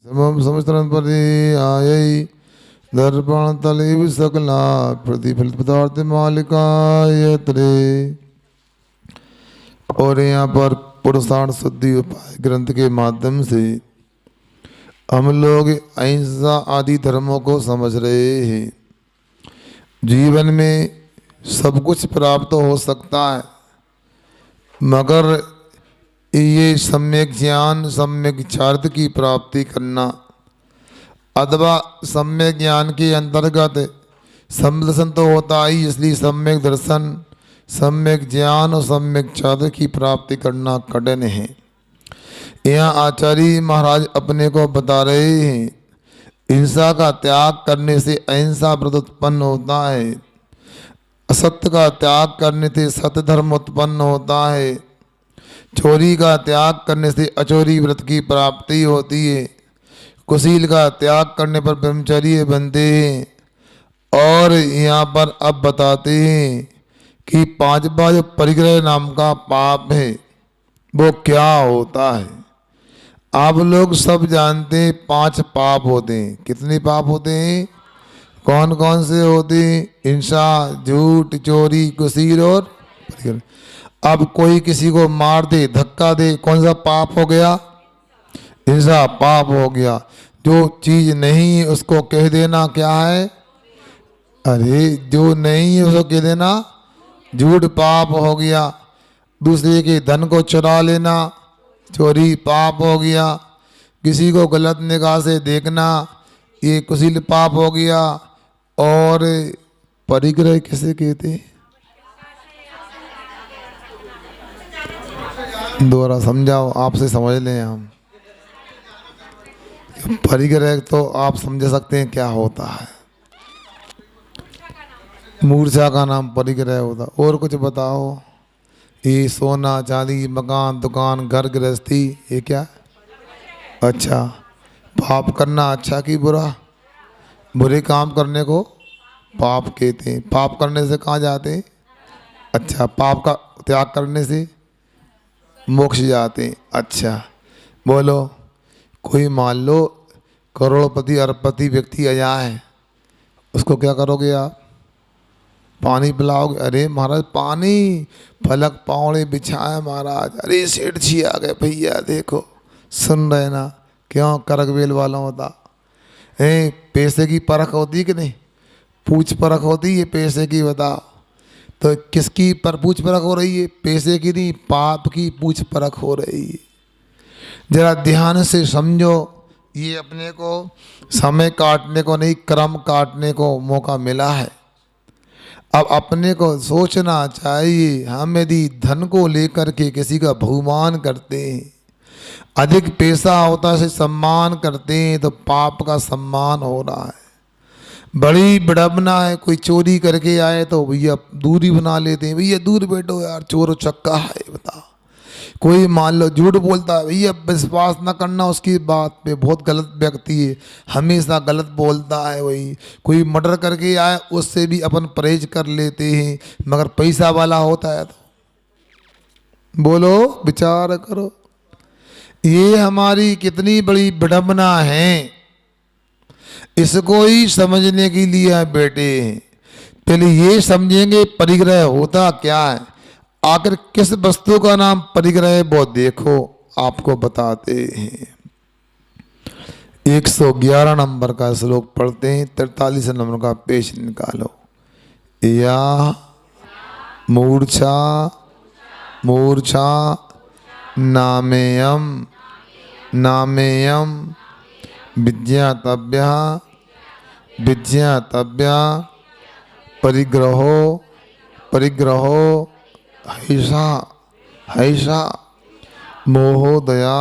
समम समस्तरन पर्यायै दर्पण तलेव सकला प्रतिफलित पदार्थ मालिकाय तरे। और यहाँ पर पुरुषार्थ शुद्धि उपाय ग्रंथ के माध्यम से हम लोग अहिंसा आदि धर्मों को समझ रहे हैं। जीवन में सब कुछ प्राप्त हो सकता है, मगर ये सम्यक ज्ञान सम्यक चार्थ की प्राप्ति करना अथवा सम्यक ज्ञान के अंतर्गत समदर्शन तो होता ही, इसलिए सम्यक दर्शन सम्यक ज्ञान और सम्यक चार्थ की प्राप्ति करना कठिन है। यहाँ आचार्य महाराज अपने को बता रहे हैं, हिंसा का त्याग करने से अहिंसा व्रत उत्पन्न होता है, असत्य का त्याग करने से सत्य धर्म उत्पन्न होता है, चोरी का त्याग करने से अचोरी व्रत की प्राप्ति होती है, कुशील का त्याग करने पर ब्रह्मचर्य बनते हैं। और यहाँ पर अब बताते हैं कि पांचवा जो परिग्रह नाम का पाप है वो क्या होता है। आप लोग सब जानते हैं 5 पाप होते हैं। कितने पाप होते हैं? कौन कौन से होते हैं? हिंसा, झूठ, चोरी, कुशील और परिग्रह। अब कोई किसी को मार दे, धक्का दे, कौन सा पाप हो गया? हिंसा पाप हो गया। जो चीज नहीं है उसको कह देना क्या है? अरे जो नहीं है उसको कह देना झूठ पाप हो गया। दूसरे के धन को चुरा लेना चोरी पाप हो गया। किसी को गलत निगाह से देखना ये कुशील पाप हो गया। और परिग्रह किसे कहते हैं? दोबारा समझाओ, आपसे समझ लें हम। परिग्रह तो आप समझ सकते हैं क्या होता है। मूर्छा का नाम परिग्रह होता। और कुछ बताओ। ये सोना चांदी मकान दुकान घर गृहस्थी ये क्या? अच्छा, पाप करना अच्छा कि बुरा? बुरे काम करने को पाप कहते हैं। पाप करने से कहाँ जाते हैं? अच्छा, पाप का त्याग करने से मोक्ष जाते हैं। अच्छा बोलो, कोई मान लो करोड़पति अरबपति व्यक्ति आया है, उसको क्या करोगे आप? पानी पिलाओगे? अरे महाराज पानी, फलक पावड़े बिछाए महाराज। अरे सेठ जी आ गए भैया, देखो सुन रहे ना? क्यों करकबेल वालों होता है? पैसे की परख होती है कि नहीं? पूछ परख होती है पैसे की, बताओ तो किसकी पर पूछ परख हो रही है? पैसे की नहीं, पाप की पूछ परख हो रही है। जरा ध्यान से समझो, ये अपने को समय काटने को नहीं क्रम काटने को मौका मिला है। अब अपने को सोचना चाहिए, हम यदि धन को लेकर के किसी का बहुमान करते हैं, अधिक पैसा होता से सम्मान करते हैं, तो पाप का सम्मान हो रहा है। बड़ी विडम्बना है, कोई चोरी करके आए तो भैया दूरी बना लेते हैं, भैया दूर बैठो यार चोर चक्का है। बताओ, कोई मान लो झूठ बोलता है, भैया विश्वास न करना उसकी बात पे, बहुत गलत व्यक्ति है, हमेशा गलत बोलता है। वही कोई मर्डर करके आए उससे भी अपन परहेज कर लेते हैं, मगर पैसा वाला होता है तो बोलो विचार करो, ये हमारी कितनी बड़ी विडम्बना है। इसको ही समझने के लिए बैठे हैं। पहले ये समझेंगे परिग्रह होता क्या है, आखिर किस वस्तु का नाम परिग्रह है वो देखो, आपको बताते हैं। 111 नंबर का श्लोक पढ़ते हैं, 43 नंबर का पेज निकालो। या मूर्छा मूर्छा नामेयम नामेयम विज्ञातव्य विज्ञातव्य परिग्रहो परिग्रहो हैषा हैषा मोहोदया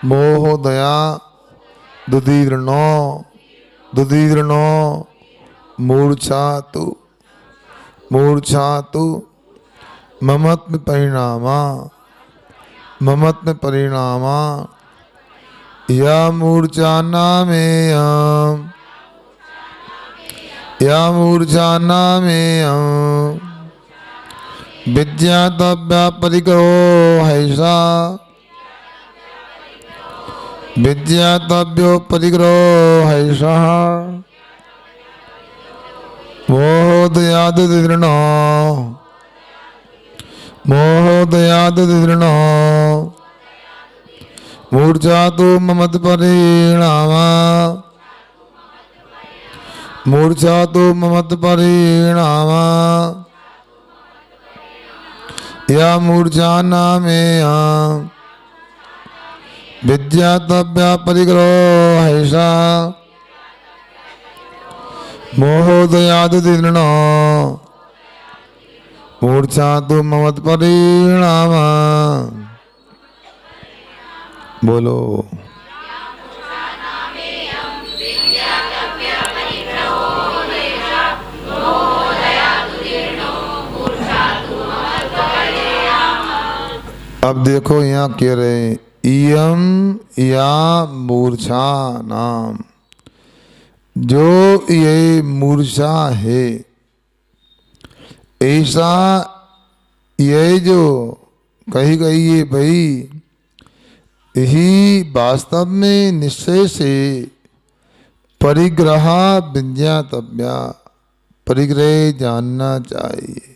मोहोदया दुदीर्णो दुदीर्णो मूर्छातु मूर्छातु ममत्म परिणामा ममत्म परिणामा या मूर्छा नामेयम या मूर्छा नामेयम विज्ञातव्य परिग्रहो हैषा विज्ञातव्यो परिग्रहो हैषः मोहोदयादुदीर्णो मोहोदयादुदीर्णो मूर्छा तो ममत परिणाम मूर्छा तो ममत परिणाम या मूर्छा नामेया विज्ञातव्या परिग्रहो हैषा मोहोदयादुदीर्णो मूर्छा तो ममत परिणाम। बोलो अब देखो यहाँ कह रहे इयम या मूर्छा नाम, जो ये मूर्छा है ऐसा ये जो कही गई है भाई, यही वास्तव में निश्चय से परिग्रह विज्ञातव्या, परिग्रह जानना चाहिए।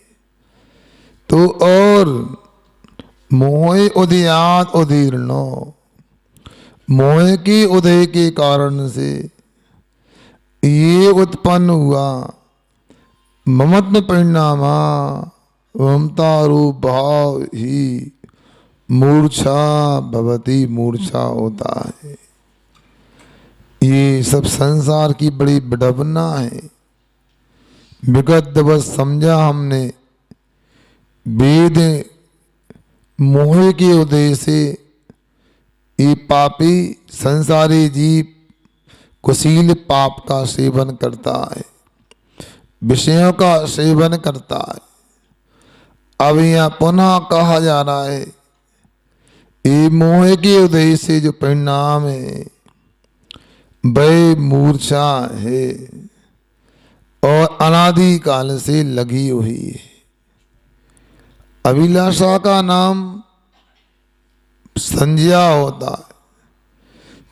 तो और मोह उदयात उदीर्णो, मोह के उदय के कारण से ये उत्पन्न हुआ ममत्व परिणामा, ममता रूप भाव ही मूर्छा भवती, मूर्छा होता है। ये सब संसार की बड़ी विडंबना है। विगत दिवस समझा हमने, वेद मोह के उदय से ये पापी संसारी जीव कुशील पाप का सेवन करता है, विषयों का सेवन करता है। अब यहाँ पुनः कहा जा रहा है ये मोह के उदय से जो परिणाम है वह मूर्छा है और अनादि काल से लगी हुई है। अभिलाषा का नाम संज्ञा होता है।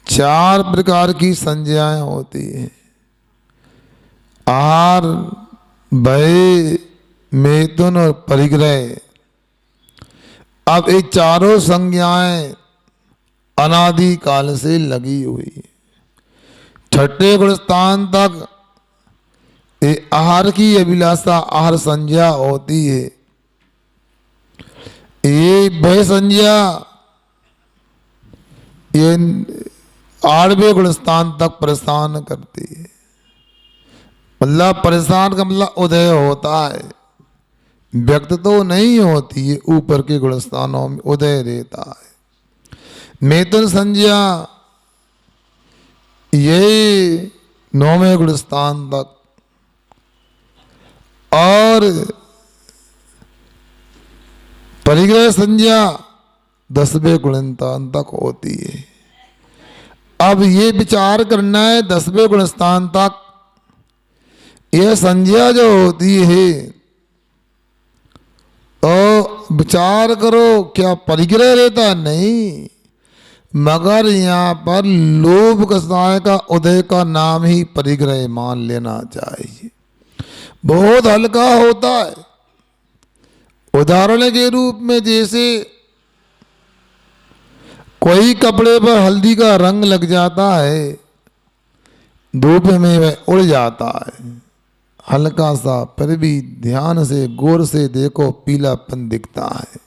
4 प्रकार की संज्ञाएं होती हैं, आहार, भय, मैथुन और परिग्रह। अब ये चारों संज्ञाएं अनादि काल से लगी हुई है। छठे गुणस्थान तक ये आहार की अभिलाषा आहार संज्ञा होती है। ये भय संज्ञा ये 8वें गुणस्थान तक परेशान करती है। मतलब परेशान का मतलब उदय होता है, व्यक्त तो नहीं होती है, ऊपर के गुणस्थानों में उदय रहता है। मैथुन संज्ञा ये 9वें गुणस्थान तक और परिग्रह संज्ञा 10वें गुणस्थान तक होती है। अब ये विचार करना है 10वें गुणस्थान तक यह संज्ञा जो होती है, तो विचार करो क्या परिग्रह रहता है? नहीं, मगर यहाँ पर लोभ कसाय का उदय का नाम ही परिग्रह मान लेना चाहिए। बहुत हल्का होता है। उदाहरण के रूप में जैसे कोई कपड़े पर हल्दी का रंग लग जाता है, धूप में वह उड़ जाता है, हल्का सा, फिर भी ध्यान से गौर से देखो पीलापन दिखता है।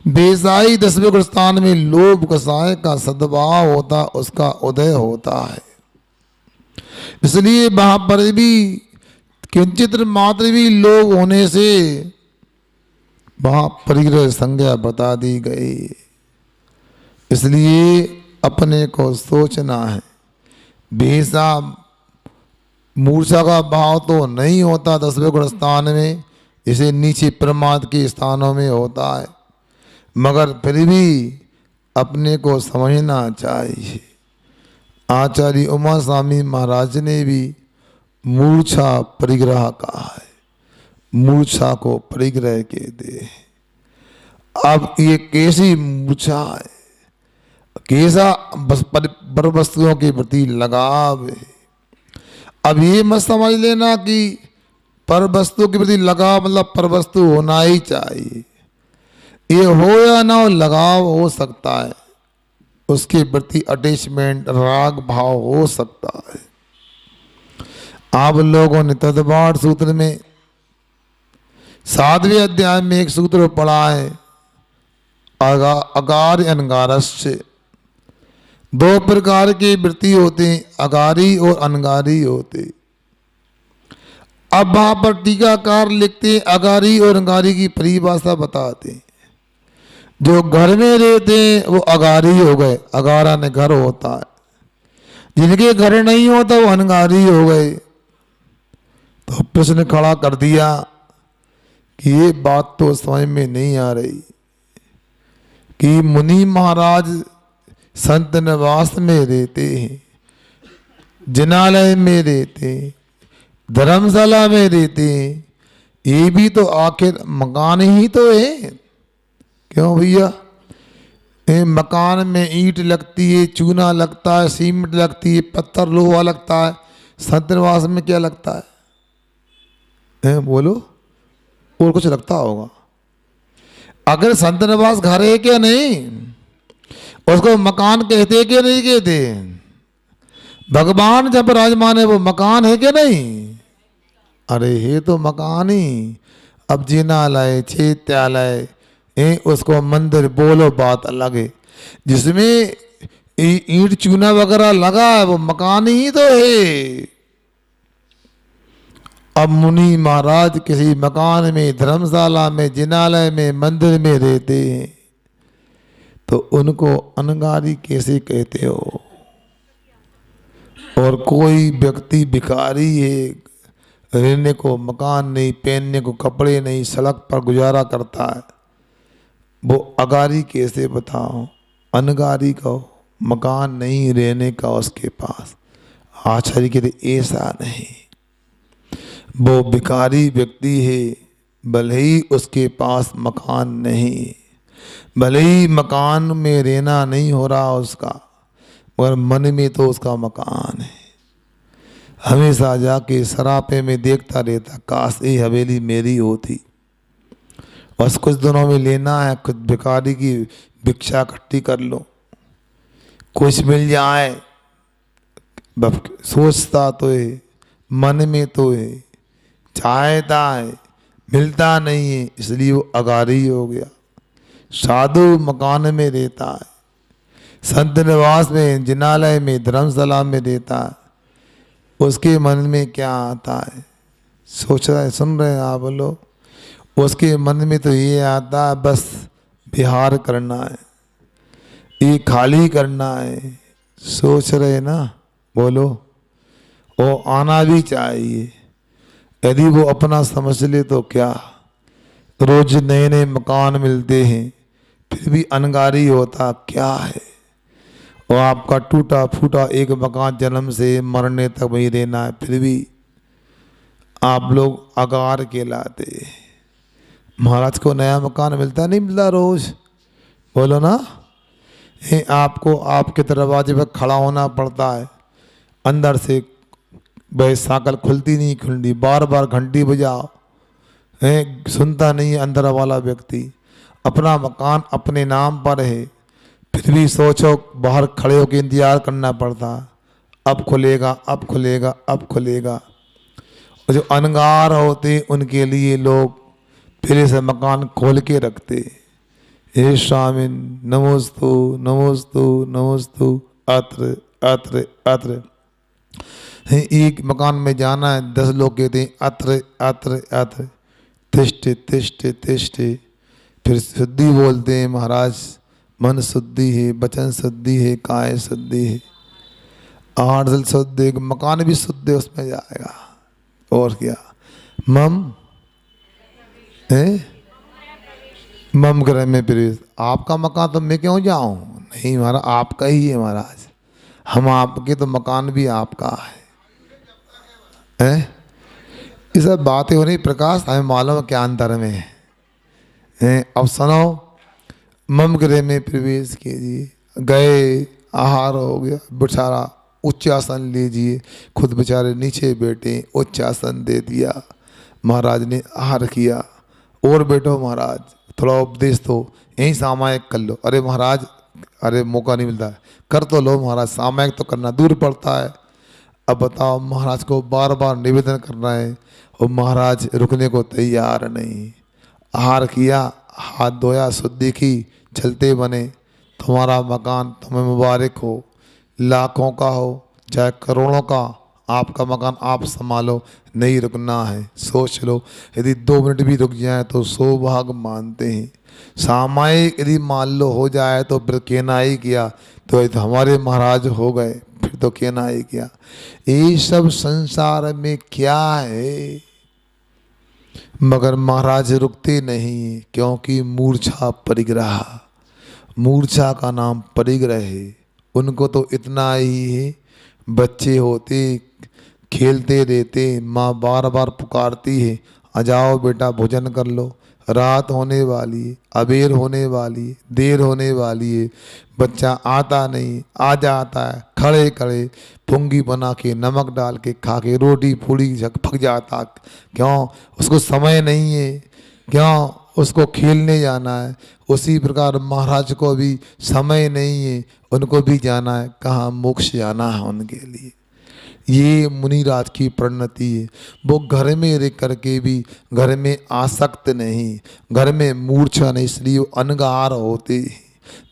बेसाई 10वें गुणस्थान में लोभ कसाय का सद्भाव होता, उसका उदय होता है। इसलिए वहां पर भी किंचित मात्र भी लोभ होने से वहां परिग्रह संज्ञा बता दी गई। इसलिए अपने को सोचना है, बेसा मूर्छा का भाव तो नहीं होता 10वें गुणस्थान में, इसे नीचे प्रमाद के स्थानों में होता है, मगर फिर भी अपने को समझना चाहिए। आचार्य उमा स्वामी महाराज ने भी मूर्छा परिग्रह कहा है, मूर्छा को परिग्रह कहते हैं। अब ये कैसी मूर्छा है, कैसा पर वस्तुओं के प्रति लगाव है। अब ये मत समझ लेना कि पर वस्तु के प्रति लगाव मतलब पर वस्तु होना ही चाहिए। ये हो या ना हो, लगाव हो सकता है, उसके प्रति अटैचमेंट राग भाव हो सकता है। आप लोगों ने तदबार सूत्र में 7वें अध्याय में एक सूत्र पढ़ा है, अगार अनगारस्य। 2 प्रकार की वृत्ति होते हैं, अगारी और अनगारी होते। अब वहां पर टीकाकार लिखते हैं अगारी और अनगारी की परिभाषा बताते हैं। जो घर में रहते हैं वो अगारी हो गए, अगारा ने घर होता है। जिनके घर नहीं होता वो अनगारी हो गए। तो प्रश्न खड़ा कर दिया कि ये बात तो समझ में नहीं आ रही कि मुनि महाराज संत निवास में रहते हैं, जिनालय में रहते हैं, धर्मशाला में रहते हैं, ये भी तो आखिर मकान ही तो है। क्यों भैया? मकान में ईंट लगती है, चूना लगता है, सीमेंट लगती है, पत्थर लोहा लगता है। संत निवास में क्या लगता है? बोलो, और कुछ लगता होगा। अगर संत निवास घर है क्या नहीं, उसको मकान कहते क्या नहीं कहते? भगवान जब विराजमान है वो मकान है क्या नहीं? अरे है तो मकान ही। अब जिनालय चैत्यालय उसको मंदिर बोलो, बात अलग है। जिसमें ईंट चूना वगैरह लगा है वो मकान ही तो है। अब मुनि महाराज किसी मकान में, धर्मशाला में, जिनालय में, मंदिर में रहते हैं, तो उनको अनगारी कैसे कहते हो? और कोई व्यक्ति भिखारी है, रहने को मकान नहीं, पहनने को कपड़े नहीं, सड़क पर गुजारा करता है, वो अगारी कैसे बताओ? अनगारी का मकान नहीं रहने का उसके पास। आचार्य कहते ऐसा नहीं, वो भिखारी व्यक्ति है, भले ही उसके पास मकान नहीं, भले ही मकान में रहना नहीं हो रहा उसका, मगर मन में तो उसका मकान है। हमेशा जाके सरापे में देखता रहता, काश ये हवेली मेरी होती। बस कुछ दिनों में लेना है, कुछ भिखारी की भिक्षा इकट्ठी कर लो, कुछ मिल जाए। सोचता तो है, मन में तो है, चाहता है, मिलता नहीं है, इसलिए वो अगारी हो गया। साधु मकान में रहता है, संत निवास में, जिनालय में, धर्मशाला में रहता है, उसके मन में क्या आता है? सोच रहे, सुन रहे हैं आप लोग? उसके मन में तो ये आता है बस विहार करना है, ये खाली करना है। सोच रहे ना? बोलो, वो आना भी चाहिए। यदि वो अपना समझ ले तो क्या, रोज नए नए मकान मिलते हैं, फिर भी अनगारी होता क्या है? और आपका टूटा फूटा एक मकान जन्म से मरने तक वही रहना है, फिर भी आप लोग अगार कहलाते। महाराज को नया मकान मिलता नहीं मिलता रोज? बोलो ना। आपको आपके दरवाजे पर खड़ा होना पड़ता है, अंदर से भाई साकल खुलती नहीं खुलती, बार बार घंटी बजाओ, सुनता नहीं है अंदर वाला व्यक्ति। अपना मकान अपने नाम पर है, फिर भी सोचो बाहर खड़े होकर इंतजार करना पड़ता, अब खुलेगा, अब खुलेगा, अब खुलेगा। और जो अनगार होते उनके लिए लोग पहले से मकान खोल के रखते। हे स्वामिन नमोस्तु नमोस्तु नमोस्तु, अत्र अत्र अत्र। एक मकान में जाना है, 10 लोग कहते हैं अत्र अत्र अत्र, तिष्ठ तिष्ठ तिष्ठ। फिर शुद्धि बोलते हैं महाराज, मन शुद्धि है, वचन शुद्धि है, काय शुद्धि है, 8 दिल शुद्ध है, मकान भी शुद्ध है, उसमें जाएगा। और क्या? मम है, मम ग्रह में प्रवेश। आपका मकान तो मैं क्यों जाऊं? नहीं महाराज, आपका ही है महाराज, हम आपके, तो मकान भी आपका है। ये सब बातें हो रही प्रकाश, हमें मालूम है क्या अंतर में है। अब सुनो, मम गृह में प्रवेश कीजिए, गए, आहार हो गया, बेचारा उच्च आसन लीजिए, खुद बेचारे नीचे बैठे, उच्च आसन दे दिया। महाराज ने आहार किया, और बैठो महाराज, थोड़ा उपदेश दो, यहीं सामायिक कर लो। अरे महाराज, अरे मौका नहीं मिलता है, कर तो लो महाराज, सामायिक तो करना दूर पड़ता है। अब बताओ, महाराज को बार बार निवेदन करना है और महाराज रुकने को तैयार नहीं। आहार किया, हाथ धोया, शुद्धि की, चलते बने। तुम्हारा मकान तुम्हें मुबारक हो, लाखों का हो चाहे करोड़ों का, आपका मकान आप संभालो, नहीं रुकना है। सोच लो, यदि 2 मिनट भी रुक जाए तो सौभाग्य मानते हैं। सामायिक यदि मान लो हो जाए तो फिर कहना ही किया, तो हमारे महाराज हो गए, फिर तो कहना ही किया। ये सब संसार में क्या है, मगर महाराज रुकते नहीं, क्योंकि मूर्छा परिग्रह, मूर्छा का नाम परिग्रह है। उनको तो इतना ही है, बच्चे होते खेलते रहते, माँ बार बार पुकारती है, आ जाओ बेटा भोजन कर लो, रात होने वाली है, अबेर होने वाली है, देर होने वाली है, बच्चा आता नहीं, आ जाता है, खड़े खड़े पुंगी बना के नमक डाल के खा के रोटी पूड़ी फक जाता। क्यों? उसको समय नहीं है, क्यों? उसको खेलने जाना है। उसी प्रकार महाराज को भी समय नहीं है, उनको भी जाना है, कहाँ मोक्ष जाना है उनके लिए। ये मुनिराज की परिणति है। वो घर में रह करके भी घर में आसक्त नहीं, घर में मूर्छा नहीं, इसलिए वो अनगार होते हैं,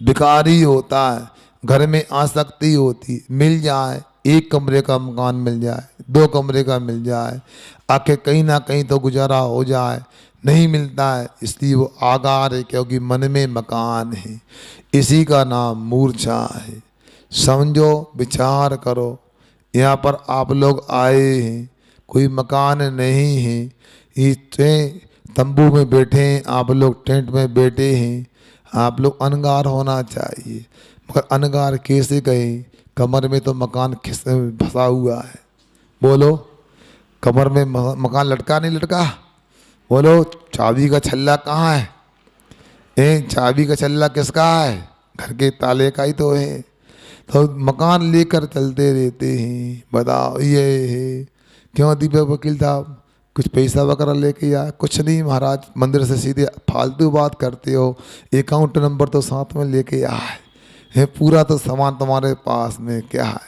भिखारी होता है। घर में आसक्ति होती, मिल जाए 1 कमरे का मकान मिल जाए, 2 कमरे का मिल जाए, आखिर कहीं ना कहीं तो गुजारा हो जाए, नहीं मिलता है, इसलिए वो आगार है, क्योंकि मन में मकान है। इसी का नाम मूर्छा है। समझो, विचार करो, यहाँ पर आप लोग आए हैं, कोई मकान नहीं है, ये तंबू में बैठे हैं, आप लोग टेंट में बैठे हैं, आप लोग अनगार होना चाहिए। मगर अनगार कैसे कहें, कमर में तो मकान फंसा हुआ है। बोलो, कमर में मकान लटका नहीं लटका? बोलो, चाबी का छल्ला कहाँ है? चाबी का छल्ला किसका है? घर के ताले का ही तो है। तो मकान लेकर चलते रहते हैं। बताओ, ये है क्यों? दीपक वकील साहब कुछ पैसा वगैरह लेके आए? कुछ नहीं महाराज, मंदिर से सीधे फालतू बात करते हो, अकाउंट नंबर तो साथ में लेके आए है, पूरा तो सामान तुम्हारे पास में क्या है?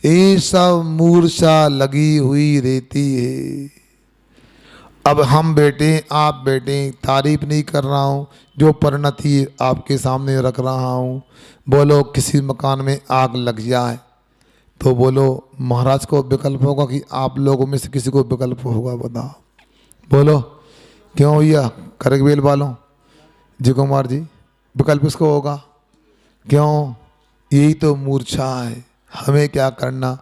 ये सब मूर्छा लगी हुई रहती है। अब हम बैठे, आप बैठे, तारीफ नहीं कर रहा हूँ, जो परिणति आपके सामने रख रहा हूँ। बोलो, किसी मकान में आग लग जाए तो बोलो महाराज को विकल्प होगा कि आप लोगों में से किसी को विकल्प होगा? बताओ, बोलो क्यों भैया करगबेल वालों, जी कुमार जी, विकल्प इसको होगा? क्यों? यही तो मूर्छा है। हमें क्या करना,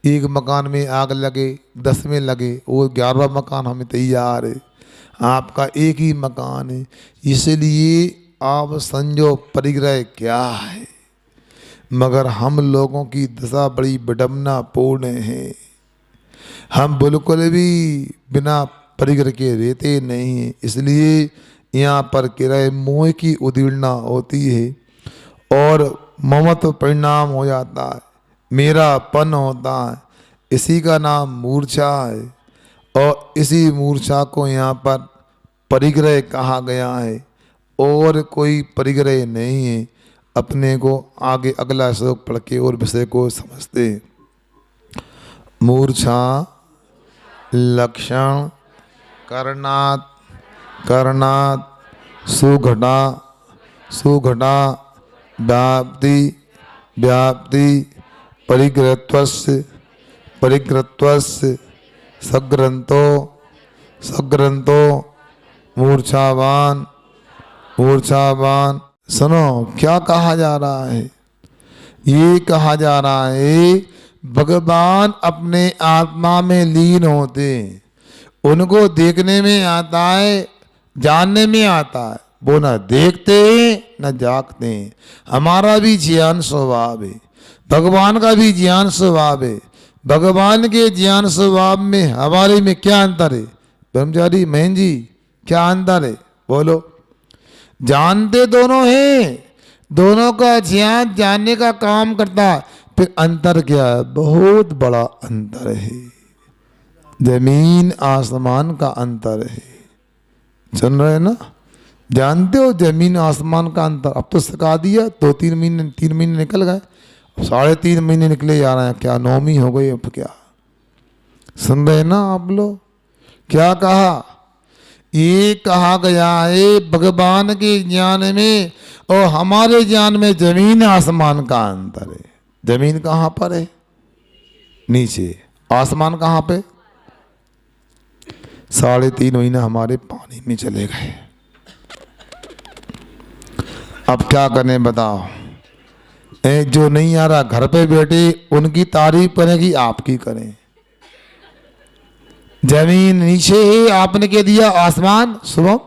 1 मकान में आग लगे, 10 में लगे, वो 11वां मकान हमें तैयार है। आपका एक ही मकान है, इसलिए आप समझो परिग्रह क्या है। मगर हम लोगों की दशा बड़ी विडम्बना पूर्ण है। हम बिल्कुल भी बिना परिग्रह के रहते नहीं हैं, इसलिए यहाँ पर किराए मोह की उदीर्णा होती है और ममत्व परिणाम हो जाता है, मेरापन होता है। इसी का नाम मूर्छा है और इसी मूर्छा को यहाँ पर परिग्रह कहा गया है। और कोई परिग्रह नहीं है। अपने को आगे अगला श्लोक पढ़ के और विषय को समझते हैं। मूर्छा लक्षण करणात् करणात् सुघटा सुघटा व्याप्ति व्याप्ति परिग्रहत्वस्य परिग्रहत्वस्य सग्रंथो सग्रंथो मूर्छावान मूर्छावान। सुनो, क्या कहा जा रहा है? ये कहा जा रहा है भगवान अपने आत्मा में लीन होते, उनको देखने में आता है, जानने में आता है। वो न देखते न जागते हैं। हमारा भी ज्ञान स्वभाव है, भगवान का भी ज्ञान स्वभाव है। भगवान के ज्ञान स्वभाव में हमारे में क्या अंतर है? ब्रह्मचारी महन जी, क्या अंतर है? बोलो। जानते दोनों हैं, दोनों का ज्ञान जानने का काम करता है। फिर अंतर क्या है? बहुत बड़ा अंतर है, जमीन आसमान का अंतर है। सुन रहे ना? जानते हो जमीन आसमान का अंतर? अब तो सिखा दिया, 2-3 महीने 3 महीने निकल गए, 3.5 महीने निकले जा रहे हैं। क्या 9वीं हो गई अब? क्या सुन रहे ना आप लोग? क्या कहा? ये कहा गया है भगवान के ज्ञान में और हमारे ज्ञान में जमीन आसमान का अंतर है। जमीन कहाँ पर है? नीचे। आसमान कहाँ पे? 3.5 महीने हमारे पानी में चले गए। अब क्या करें बताओ? जो नहीं आ रहा घर पे बैठे उनकी तारीफ करें कि आपकी करें? जमीन नीचे है, आपने कह दिया आसमान सुबह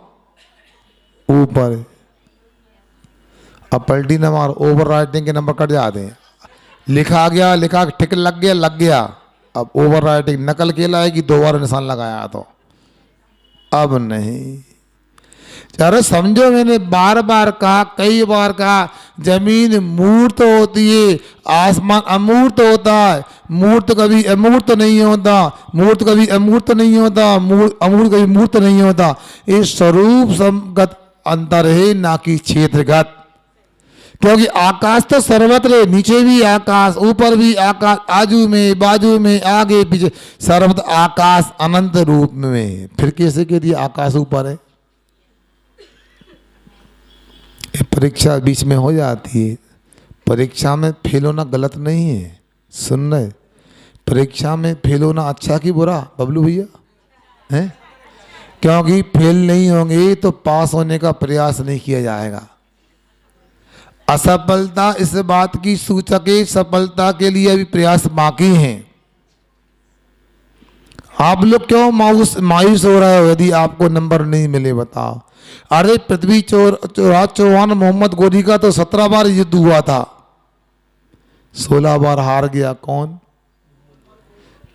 ऊपर है। अब पलटी न मार, ओवर राइटिंग के नंबर कट जाते हैं। लिखा गया, लिखा टिक लग गया, लग गया। अब ओवर राइटिंग नकल के लाएगी, 2 बार निशान लगाया तो अब नहीं। अरे समझो, मैंने बार बार कहा, कई बार कहा, जमीन मूर्त होती है, आसमान अमूर्त होता है। मूर्त कभी अमूर्त नहीं होता, मूर्त कभी अमूर्त नहीं होता, अमूर्त कभी मूर्त नहीं होता। ये स्वरूप संगत अंतर है, ना कि क्षेत्रगत। क्योंकि आकाश तो सर्वत्र है, नीचे भी आकाश, ऊपर भी आकाश, आजू में बाजू में आगे पीछे सर्वत्र आकाश अनंत रूप में। फिर कैसे कह दिया आकाश ऊपर है? परीक्षा बीच में हो जाती है। परीक्षा में फेल होना गलत नहीं है। सुन रहे? परीक्षा में फेल होना अच्छा कि बुरा बबलू भैया? हैं? क्योंकि फेल नहीं होंगे तो पास होने का प्रयास नहीं किया जाएगा। असफलता इस बात की सूचक है, सफलता के लिए अभी प्रयास बाकी हैं। आप लोग क्यों मायूस हो रहे हो यदि आपको नंबर नहीं मिले? बताओ। अरे पृथ्वी चौहान मोहम्मद गोरी का तो 17 बार युद्ध हुआ था, 16 बार हार गया। कौन?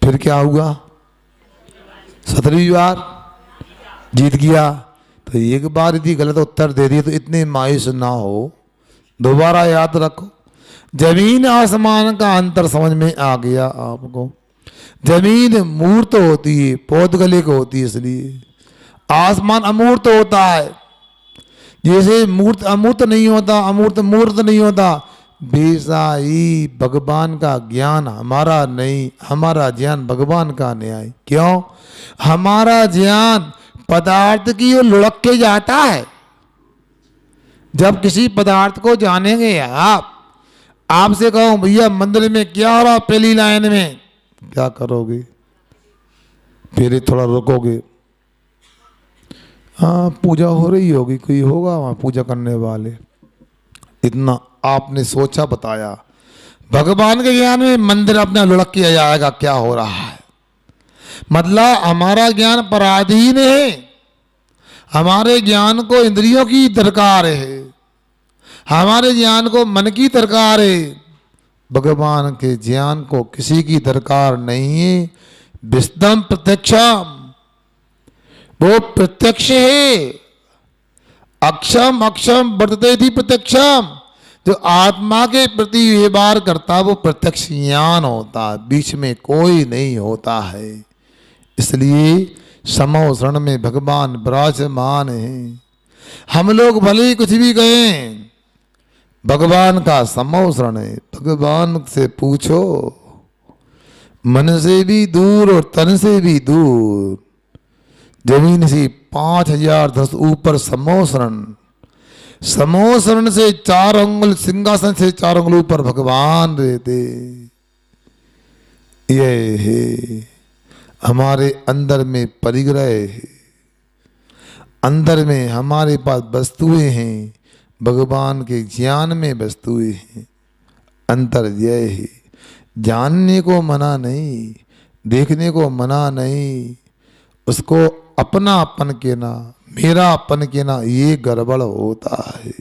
फिर क्या हुआ? 17वीं बार जीत गया। तो एक बार यदि गलत उत्तर दे दिए तो इतने मायूस ना हो। दोबारा याद रखो, जमीन आसमान का अंतर समझ में आ गया आपको? जमीन मूर्त होती है, पौधगलिक होती है, इसलिए आसमान अमूर्त होता है। जैसे मूर्त अमूर्त नहीं होता, अमूर्त मूर्त नहीं होता, वैसा ही भगवान का ज्ञान हमारा नहीं, हमारा ज्ञान भगवान का न्याय। क्यों? हमारा ज्ञान पदार्थ की ओर लुढ़क के जाता है। जब किसी पदार्थ को जानेंगे आप, आपसे कहो भैया मंदिर में क्या हो रहा पहली लाइन में, क्या करोगे? फिर थोड़ा रुकोगे, हाँ पूजा हो रही होगी, कोई होगा वहाँ पूजा करने वाले, इतना आपने सोचा बताया। भगवान के ज्ञान में मंदिर अपना लुढ़क किया जाएगा क्या हो रहा है। मतलब हमारा ज्ञान पराधीन है, हमारे ज्ञान को इंद्रियों की दरकार है, हमारे ज्ञान को मन की दरकार है। भगवान के ज्ञान को किसी की दरकार नहीं है। विस्दम प्रत्यक्षम, वो प्रत्यक्ष है। अक्षम अक्षम वर्तते थी प्रत्यक्षम, जो आत्मा के प्रति व्यवहार करता वो प्रत्यक्ष ज्ञान होता है, बीच में कोई नहीं होता है। इसलिए समो शरण में भगवान विराजमान है। हम लोग भले ही कुछ भी कहें, भगवान का समो शरण है। भगवान से पूछो, मन से भी दूर और तन से भी दूर, जमीन से 5000 धस ऊपर समो शरण। समो शरण से 4 अंगुल, सिंहासन से 4 अंगुल ऊपर भगवान रहते। ये है हमारे अंदर में परिग्रह है, अंदर में हमारे पास वस्तुएं हैं, भगवान के ज्ञान में वस्तुएं हैं। अंतर यह है, जानने को मना नहीं, देखने को मना नहीं, उसको अपनापन के ना, मेरापन के ना, ये गड़बड़ होता है।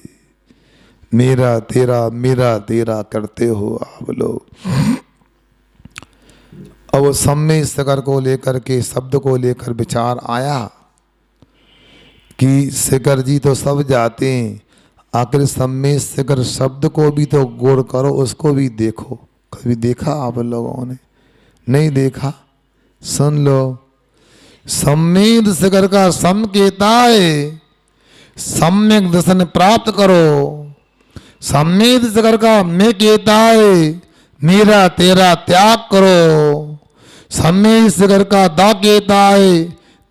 मेरा तेरा करते हो आप लोग। अब सम्य शिखर को लेकर के, शब्द को लेकर विचार आया कि शिखर जी तो सब जाते हैं, आखिर सम्मेद शिखर शब्द को भी तो गौर करो, उसको भी देखो। कभी देखा आप लोगों ने? नहीं देखा? सुन लो, सम्मेद शिखर का सम कहता है सम्यक दर्शन प्राप्त करो। सम्मेद शिखर का मैं कहता है मेरा तेरा त्याग करो। सम्मेद शिखर का दा कहता है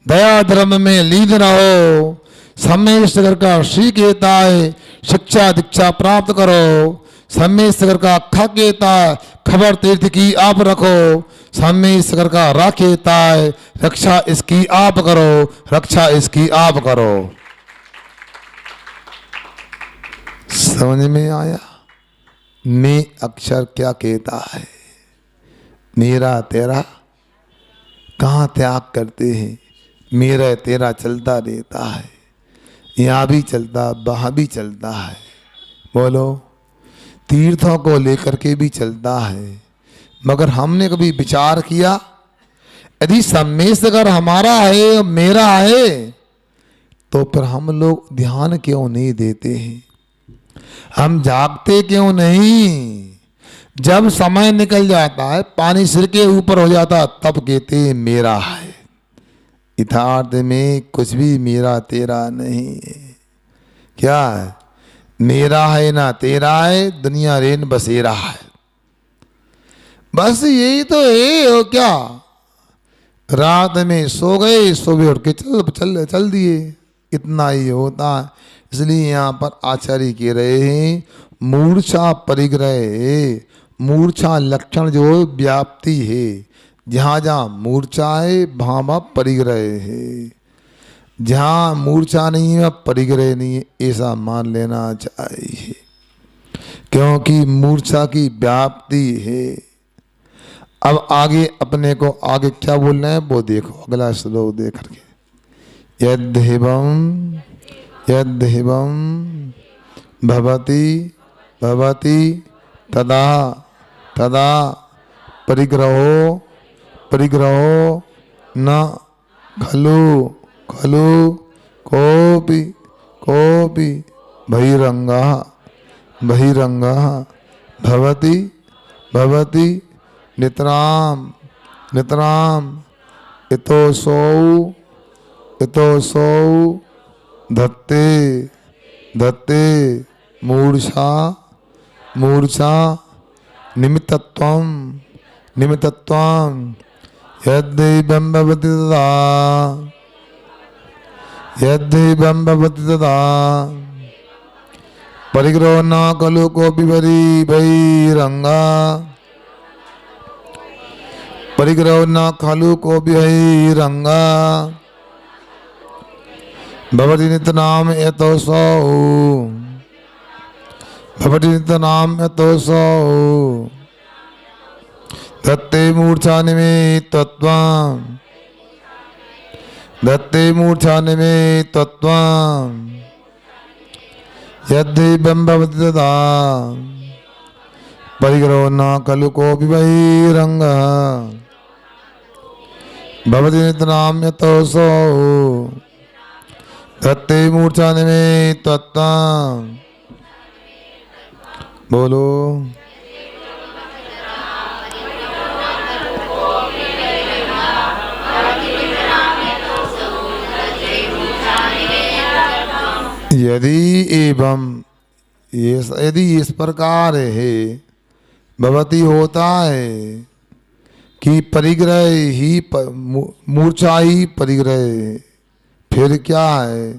दया धर्म में लीन रहो। सम्मेद शिखर का श्री कहता है शिक्षा दीक्षा प्राप्त करो। सम्मेद शिखर का ख कहता है खबर तीर्थ की आप रखो। सम्मेद शिखर का रा कहता है रक्षा इसकी आप करो, रक्षा इसकी आप करो। समझ में आया? मैं अक्षर क्या कहता है? मेरा तेरा कहाँ त्याग करते हैं? मेरा तेरा चलता रहता है, यहाँ भी चलता वहाँ भी चलता है। बोलो, तीर्थों को लेकर के भी चलता है। मगर हमने कभी विचार किया यदि सम्मेद शिखर हमारा है मेरा है तो फिर हम लोग ध्यान क्यों नहीं देते हैं? हम जागते क्यों नहीं? जब समय निकल जाता है, पानी सिर के ऊपर हो जाता, तब कहते मेरा है। यथार्थ में कुछ भी मेरा तेरा नहीं है। क्या है? मेरा है ना तेरा है, दुनिया रेन बसेरा है। बस यही तो है। और क्या? रात में सो गए, सुबह उठ के चल दिए, इतना ही होता है। इसलिए यहाँ पर आचार्य कह रहे हैं मूर्छा परिग्रह। मूर्छा लक्षण जो व्याप्ति है, जहाँ जहाँ मूर्छा है वहाँ वहाँ परिग्रह है। जहाँ मूर्छा नहीं है परिग्रह नहीं है, ऐसा मान लेना चाहिए, क्योंकि मूर्छा की व्याप्ति है। अब आगे अपने को आगे क्या बोलना है वो देखो, अगला श्लोक देख करके। यद्देवं भवति भवति तदा तदा परिग्रहो न खलु खलु कोपि कोपि बहिरंगः बहिरंगः भवति भवति नितराम नितराम इतोसौ धत्ते धत्ते मूर्छा मूर्छा निमित्तत्वं निमित्तत्वं यद्दैवं भवति तदा परिग्रहो न खलु कोपि बहिरंगा परिग्रहो न खलु कोपि बहिरंगा भवति नित्यनाम यतोसौ भवति नित्यनाम यतोसौ धत्ते मूर्छा निमित्तत्वं धत्ते मूर्छा निमित्तत्वं यद्दैवं भवति तदा परिग्रहो न खलु कोपि बहिरंगः भवति नित्यनाम यतोसौ धत्ते मूर्छा निमित्तत्वं। बोलो, यदि एवं यदि इस प्रकार है भवती होता है कि परिग्रह ही मूर्छा ही परिग्रह है, फिर क्या है?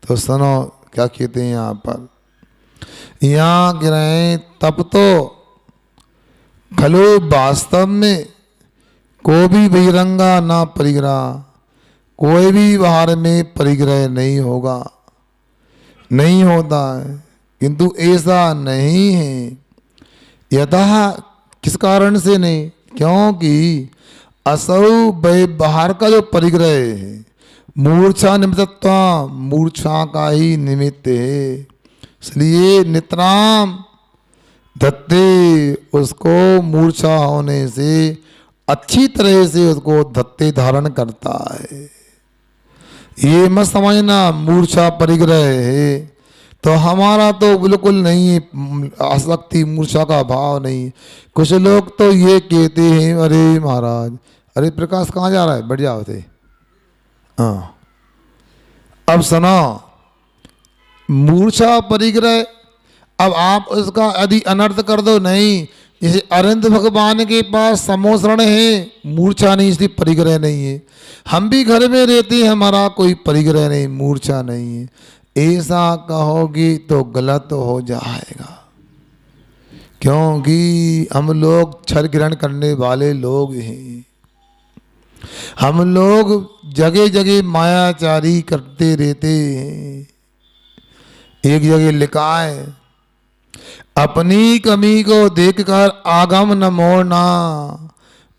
तो सुनो क्या कहते हैं यहाँ पर। यहाँ गिरे तब तो खलो वास्तव में को भी बहिरंगा ना परिग्रह, कोई भी बाहर में परिग्रह नहीं होगा, नहीं होता है। किंतु ऐसा नहीं है। यतः किस कारण से नहीं? क्योंकि असौ बाहर का जो परिग्रह है मूर्छा निमित्तत्व, मूर्छा का ही निमित्त है। इसलिए नितराम धत्ते, उसको मूर्छा होने से अच्छी तरह से उसको धत्ते धारण करता है। ये मत समझना मूर्छा परिग्रह है, तो हमारा तो बिल्कुल नहीं है, आसक्ति मूर्छा का भाव नहीं। कुछ लोग तो ये कहते हैं, अरे महाराज, अरे प्रकाश कहाँ जा रहा है, बैठ जाओ थे। हाँ, अब सुनो, मूर्छा परिग्रह, अब आप उसका यदि अनर्थ कर दो, नहीं, जैसे अरविंद भगवान के पास समोसरण है, मूर्छा नहीं, इसलिए परिग्रह नहीं है। हम भी घर में रहते हैं, हमारा कोई परिग्रह नहीं, मूर्छा नहीं है। ऐसा कहोगी तो गलत हो जाएगा, क्योंकि हम लोग छल ग्रहण करने वाले लोग हैं। हम लोग जगह जगह मायाचारी करते रहते हैं। एक जगह लिखा है, अपनी कमी को देखकर आगम न मोड़ना,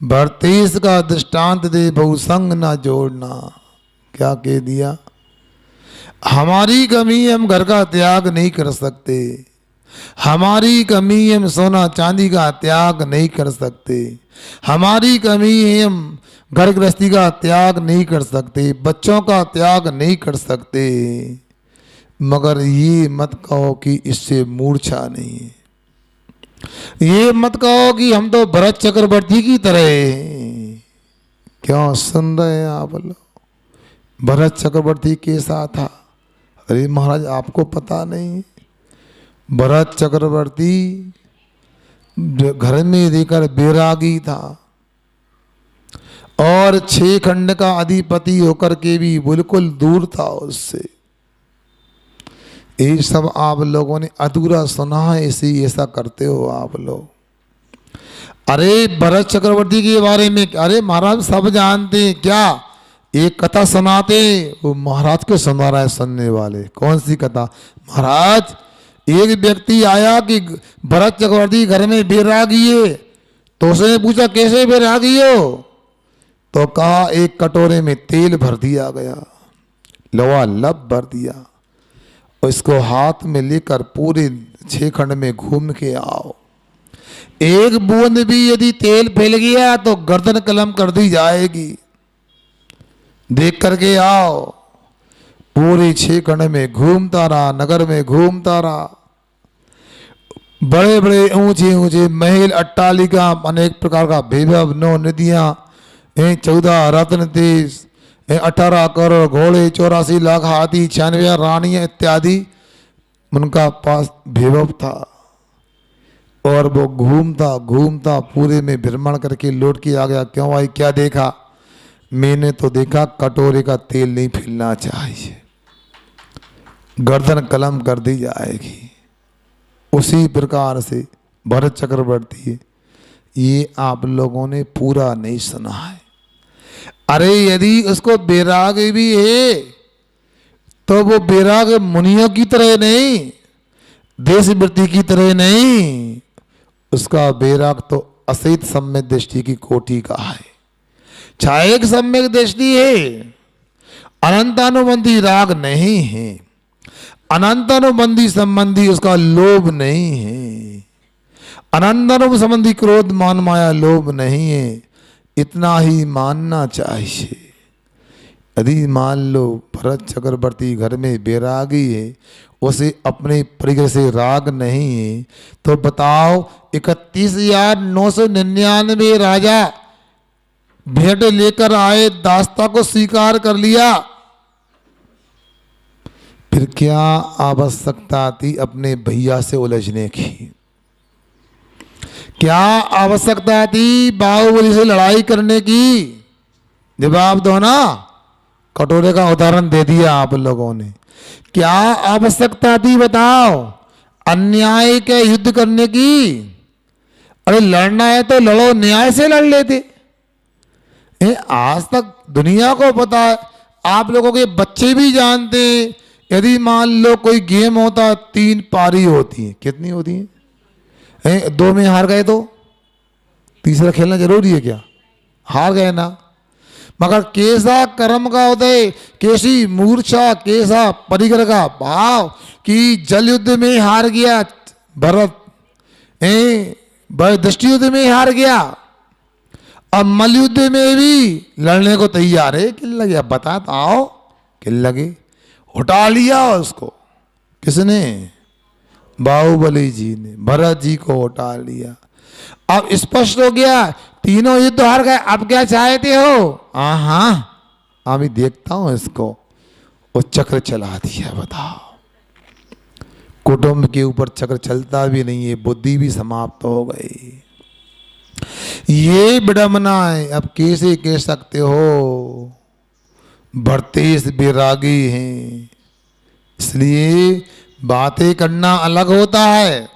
भरतेश का दृष्टांत दे बहुसंग न जोड़ना। क्या कह दिया? हमारी कमी हम घर का त्याग नहीं कर सकते, हमारी कमी हम सोना चांदी का त्याग नहीं कर सकते, हमारी कमी हम घर गृहस्थी का त्याग नहीं कर सकते, बच्चों का त्याग नहीं कर सकते। मगर ये मत कहो कि इससे मूर्छा नहीं है, ये मत कहो कि हम तो भरत चक्रवर्ती की तरह हैं। क्यों सुन रहे हैं आप लोग? भरत चक्रवर्ती कैसा था? अरे महाराज, आपको पता नहीं? भरत चक्रवर्ती घर में रहकर बैरागी था और 6 खंड का अधिपति होकर के भी बिल्कुल दूर था उससे। ये सब आप लोगों ने अधूरा सुना है, इसी ऐसा करते हो आप लोग। अरे भरत चक्रवर्ती के बारे में, अरे महाराज सब जानते हैं, क्या एक कथा सुनाते, वो महाराज को सुना रहा है सुनने वाले। कौन सी कथा? महाराज, एक व्यक्ति आया कि भरत चक्रवर्ती घर में बैरागी है, तो उसने पूछा कैसे बैरागी हो? तो कहा एक कटोरे में तेल भर दिया गया, लबालब भर दिया, और इसको हाथ में लेकर पूरे 6 खंड में घूम के आओ। एक बूंद भी यदि तेल फैल गया तो गर्दन कलम कर दी जाएगी, देख करके आओ। पूरे 6 खंड में घूमता रहा, नगर में घूमता रहा। बड़े बड़े ऊंचे ऊंचे महल, अट्टालिका, अनेक प्रकार का वैभव, 9 नदियां, 14 रत्न देश, 18 करोड़ घोड़े, 84 लाख हाथी, 96 रानियां इत्यादि उनका पास वैभव था। और वो घूमता घूमता पूरे में भ्रमण करके लौट के आ गया। क्यों भाई, क्या देखा? मैंने तो देखा कटोरे का तेल नहीं फैलना चाहिए, गर्दन कलम कर दी जाएगी। उसी प्रकार से भरत चक्रवर्ती, ये आप लोगों ने पूरा नहीं सुना है। अरे यदि उसको बैराग भी है तो वो बैराग मुनियों की तरह नहीं, देशवृत्ति की तरह नहीं, उसका बैराग तो असित सम्यक दृष्टि की कोटि का है। छायक सम्यक दृष्टि है, अनंतानुबंधी राग नहीं है, अनंतानुबंधी संबंधी उसका लोभ नहीं है, अनंतानु संबंधी क्रोध मान माया लोभ नहीं है। इतना ही मानना चाहिए। यदि मान लो भरत चक्रवर्ती घर में बैरागी है, उसे अपने परिग्रह से राग नहीं है, तो बताओ 31,999 राजा भेंट लेकर आए, दास्ता को स्वीकार कर लिया, फिर क्या आवश्यकता थी अपने भैया से उलझने की? क्या आवश्यकता थी बाहुबली से लड़ाई करने की? जवाब दो ना। कटोरे का उदाहरण दे दिया आप लोगों ने। क्या आवश्यकता थी बताओ अन्याय के युद्ध करने की? अरे लड़ना है तो लड़ो, न्याय से लड़ लेते। आज तक दुनिया को पता है, आप लोगों के बच्चे भी जानते हैं, यदि मान लो कोई गेम होता 3 पारी होती है, कितनी होती है? 2 में हार गए तो तीसरा खेलना जरूरी है क्या? हार गए ना। मगर कैसा कर्म का उदय, कैसी मूर्छा, कैसा परिग्रह का भाव कि जल युद्ध में हार गया भरत, दृष्टि युद्ध में हार गया, अब मल युद्ध में भी लड़ने को तैयार है। किल लगे? अब बता आओ, किल लगे? उठा लिया उसको, किसने? बाहुबली जी ने भरत जी को उठा लिया। अब स्पष्ट हो गया, तीनों युद्ध हार गए, अब क्या चाहते हो? हाँ अभी देखता हूं इसको। वो चक्र चला दिया। बताओ, कुटुंब के ऊपर चक्र चलता भी नहीं है, बुद्धि भी समाप्त हो गई। ये विडंबना है। अब कैसे कह सकते हो भरतेश विरागी हैं? इसलिए बातें करना अलग होता है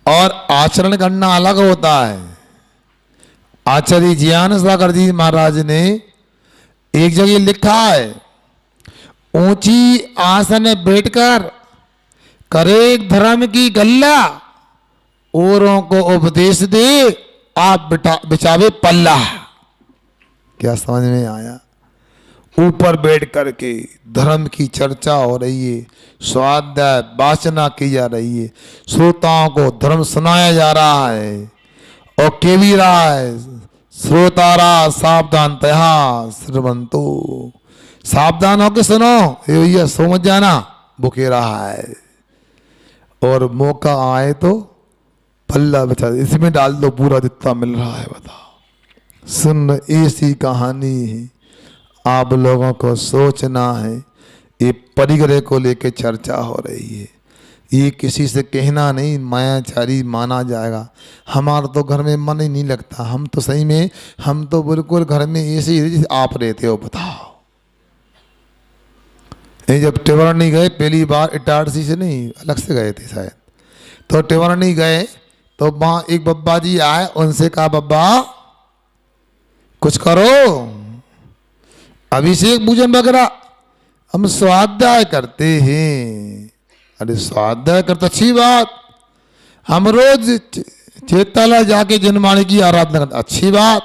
और आचरण करना अलग होता है। आचार्य ज्ञान सागर जी महाराज ने एक जगह लिखा है, ऊंची आसन में बैठकर करे धर्म की गल्ला, औरों को उपदेश दे आप बिछावे पल्ला। क्या समझ में आया? ऊपर बैठ करके धर्म की चर्चा हो रही है, स्वाध्याय वाचना की जा रही है, श्रोताओं को धर्म सुनाया जा रहा है और के भी रहा है, श्रोतारा सावधान तया श्रवंतो, सावधान होके सुनो, ये भैया सो मत जाना, बुके रहा है। और मौका आए तो पल्ला बचा इसमें डाल दो, पूरा जितना मिल रहा है। बताओ, सुन ऐसी कहानी है। आप लोगों को सोचना है, ये परिग्रह को लेकर चर्चा हो रही है। ये किसी से कहना नहीं, मायाचारी माना जाएगा। हमारा तो घर में मन ही नहीं लगता। हम तो सही में, हम तो बिल्कुल घर में ऐसे ही जैसे आप रहते हो। बताओ, ये जब टिवरनी गए पहली बार, इटारसी से नहीं, अलग से गए थे शायद, तो टिवरनी गए तो वहाँ एक बब्बा जी आए, उनसे कहा बब्बा कुछ करो, अभिषेक पूजन वगैरह हम स्वाध्याय करते हैं। अरे स्वाध्याय करते अच्छी बात, हम रोज चेताला जाके जनमाने की आराधना करते अच्छी बात,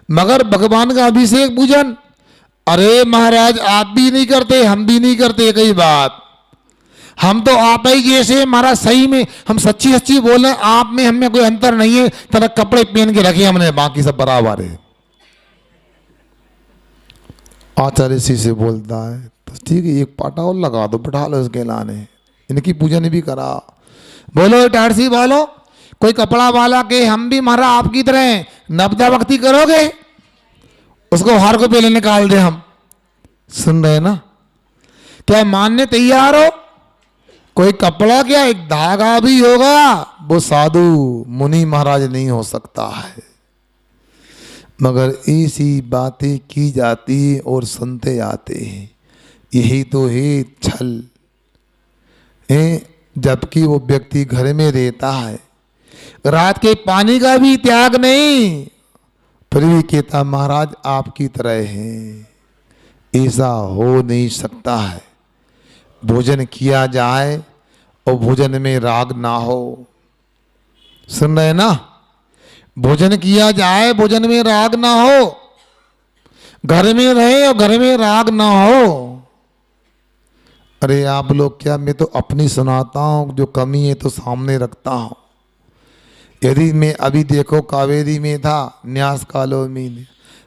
मगर भगवान का अभिषेक पूजन, अरे महाराज आप भी नहीं करते, हम भी नहीं करते। कई बात हम तो आप ही जैसे, महाराज सही में हम सच्ची सच्ची बोल रहे हैं, आप में हम में कोई अंतर नहीं है। तरह कपड़े पहन के रखे हमने, बाकी सब बराबर है। आचार्य सी से बोलता है तो ठीक है, एक पाटा और लगा दो, बैठा लो इसके लाने, इनकी पूजन भी करा। बोलो टारसी बोलो, कोई कपड़ा वाला के हम भी महाराज आपकी तरह नब्दा भक्ति करोगे, उसको हार को पहले निकाल दे हम। सुन रहे ना? क्या मानने तैयार हो? कोई कपड़ा क्या, एक धागा भी होगा, वो साधु मुनि महाराज नहीं हो सकता है। मगर ऐसी बातें की जाती है और सुनते आते हैं, यही तो है छल है। जबकि वो व्यक्ति घर में रहता है, रात के पानी का भी त्याग नहीं, फिर भी कहता महाराज आपकी तरह है। ऐसा हो नहीं सकता है। भोजन किया जाए और भोजन में राग ना हो। सुन रहे ना? भोजन किया जाए, भोजन में राग ना हो, घर में रहे और घर में राग ना हो। अरे आप लोग क्या, मैं तो अपनी सुनाता हूं, जो कमी है तो सामने रखता हूं। यदि मैं अभी देखो कावेरी में था, न्यास कॉलोनी में,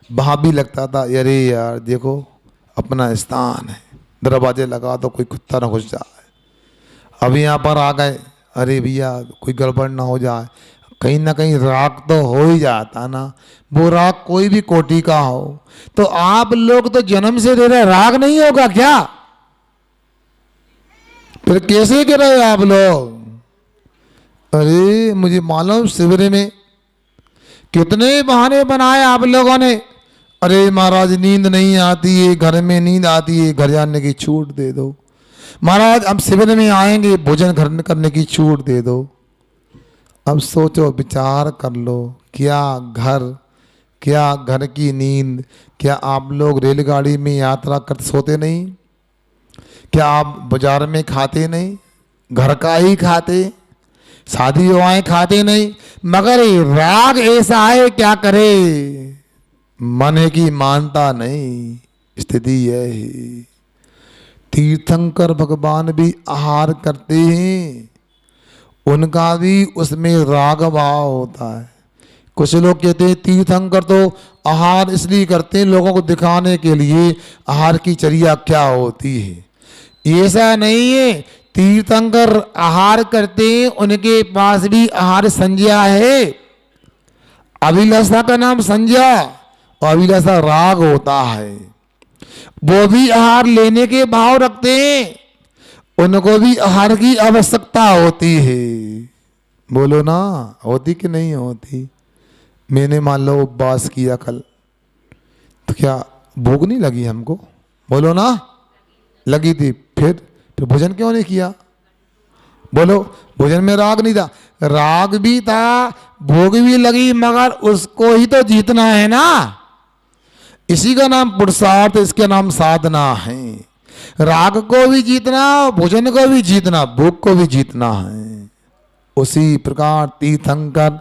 वहां भी लगता था अरे यार देखो अपना स्थान है, दरवाजे लगा दो कोई कुत्ता ना घुस जाए। अभी यहाँ पर आ गए, अरे भैया कोई गड़बड़ ना हो जाए, कहीं ना कहीं राग तो हो ही जाता ना। वो राग कोई भी कोटि का हो, तो आप लोग तो जन्म से दे रहे, राग नहीं होगा क्या? फिर कैसे कर रहे आप लोग? अरे मुझे मालूम शिविर में कितने बहाने बनाए आप लोगों ने। अरे महाराज नींद नहीं आती है, घर में नींद आती है, घर जाने की छूट दे दो। महाराज हम शिविर में आएंगे, भोजन घर करने की छूट दे दो। अब सोचो, विचार कर लो, क्या घर की नींद, क्या आप लोग रेलगाड़ी में यात्रा कर सोते नहीं? क्या आप बाजार में खाते नहीं? घर का ही खाते, शादी विवाहें खाते नहीं? मगर राग ऐसा है, क्या करे, मन की मानता नहीं। स्थिति यह है। तीर्थंकर भगवान भी आहार करते हैं, उनका भी उसमें राग भाव होता है। कुछ लोग कहते हैं तीर्थंकर तो आहार इसलिए करते हैं लोगों को दिखाने के लिए आहार की चर्या क्या होती है। ऐसा नहीं है। तीर्थंकर आहार करते हैं, उनके पास भी आहार संज्ञा है। अभिलाषा का नाम संज्ञा और अभिलाषा राग होता है। वो भी आहार लेने के भाव रखते हैं, उनको भी आहार की आवश्यकता होती है। बोलो ना, होती कि नहीं होती? मैंने मान लो उपवास किया कल, तो क्या भूख नहीं लगी हमको? बोलो ना, लगी थी। फिर भोजन क्यों नहीं किया? बोलो, भोजन में राग नहीं था? राग भी था, भूख भी लगी, मगर उसको ही तो जीतना है ना। इसी का नाम पुरुषार्थ, इसका नाम साधना है। राग को भी जीतना, भोजन को भी जीतना, भूख को भी जीतना है। उसी प्रकार तीर्थंकर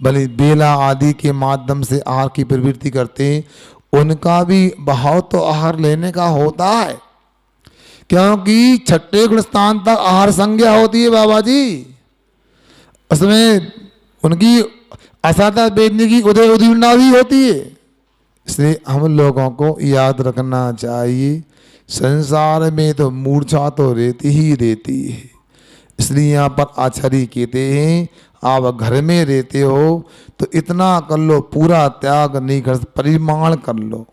भले बेला आदि के माध्यम से आहार की प्रवृत्ति करते हैं, उनका भी भाव तो आहार लेने का होता है, क्योंकि छठे गुण स्थान तक आहार संज्ञा होती है बाबा जी। उसमें उनकी असाता वेदनी की उदय उदीर्णा भी होती है। इसलिए हम लोगों को याद रखना चाहिए, संसार में तो मूर्छा तो रहती ही रहती है। इसलिए यहाँ पर आचार्य कहते हैं, आप घर में रहते हो तो इतना कर लो, पूरा त्याग नहीं कर, परिमाण कर लो,